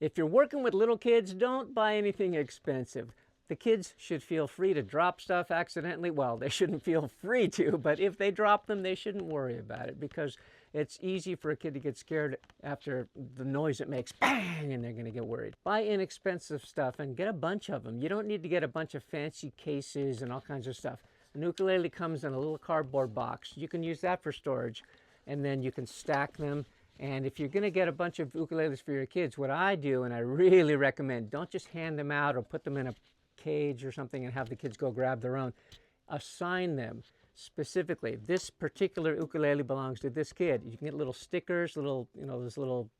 If you're working with little kids, don't buy anything expensive. The kids should feel free to drop stuff accidentally. Well, they shouldn't feel free to, but if they drop them, they shouldn't worry about it, because it's easy for a kid to get scared after the noise it makes, bang, and they're going to get worried. Buy inexpensive stuff and get a bunch of them. You don't need to get a bunch of fancy cases and all kinds of stuff. An ukulele comes in a little cardboard box. You can use that for storage, and then you can stack them. And if you're going to get a bunch of ukuleles for your kids, what I do, and I really recommend, don't just hand them out or put them in a cage or something and have the kids go grab their own. Assign them specifically. This particular ukulele belongs to this kid. You can get little stickers, those little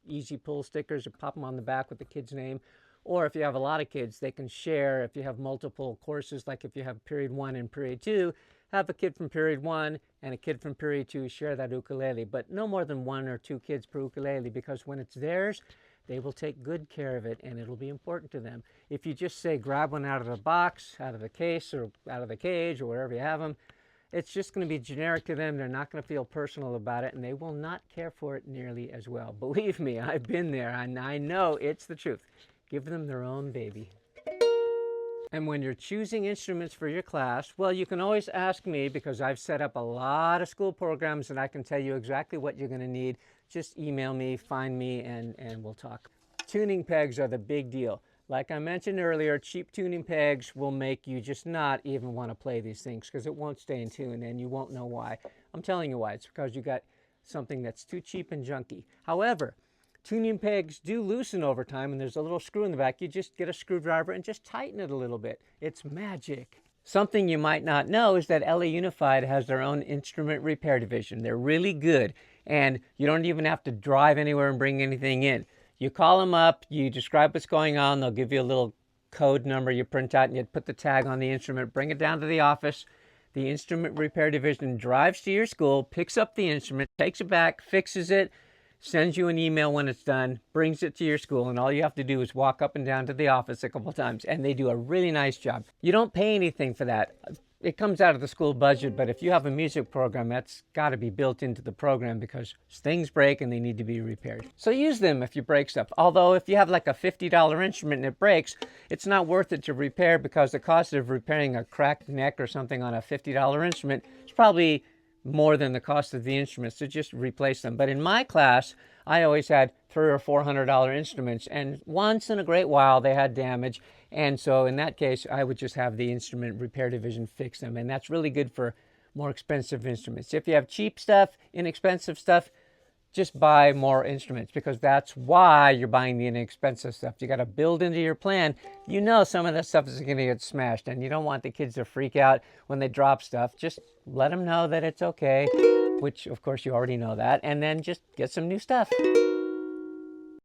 easy pull stickers, and pop them on the back with the kid's name. Or if you have a lot of kids, they can share. If you have multiple courses, like if you have period 1 and period 2, have a kid from period 1 and a kid from period 2 share that ukulele, but no more than 1 or 2 kids per ukulele, because when it's theirs, they will take good care of it and it'll be important to them. If you just say grab one out of the box, out of the case, or out of the cage, or wherever you have them, it's just going to be generic to them. They're not going to feel personal about it, and they will not care for it nearly as well. Believe me, I've been there, and I know it's the truth. Give them their own baby. And when you're choosing instruments for your class, well, you can always ask me, because I've set up a lot of school programs and I can tell you exactly what you're going to need. Just email me, find me, and we'll talk. Tuning pegs are the big deal. Like I mentioned earlier, cheap tuning pegs will make you just not even want to play these things, because it won't stay in tune and you won't know why. I'm telling you why. It's because you got something that's too cheap and junky. However, tuning pegs do loosen over time, and there's a little screw in the back. You just get a screwdriver and just tighten it a little bit. It's magic. Something you might not know is that LA Unified has their own instrument repair division. They're really good, and you don't even have to drive anywhere and bring anything in. You call them up, you describe what's going on, they'll give you a little code number you print out, and you put the tag on the instrument, bring it down to the office. The instrument repair division drives to your school, picks up the instrument, takes it back, fixes it, sends you an email when it's done, brings it to your school, and all you have to do is walk up and down to the office a couple of times, and they do a really nice job. You don't pay anything for that. It comes out of the school budget, but if you have a music program, that's got to be built into the program, because things break and they need to be repaired. So use them if you break stuff. Although if you have like a $50 instrument and it breaks, it's not worth it to repair, because the cost of repairing a cracked neck or something on a $50 instrument is probably more than the cost of the instruments, so just replace them. But in my class, I always had $300 or $400 instruments, and once in a great while they had damage, and so in that case I would just have the instrument repair division fix them, and that's really good for more expensive instruments. If you have cheap stuff, inexpensive stuff, just buy more instruments, because that's why you're buying the inexpensive stuff. You got to build into your plan. You know some of that stuff is going to get smashed, and you don't want the kids to freak out when they drop stuff. Just let them know that it's okay, which of course you already know that, and then just get some new stuff.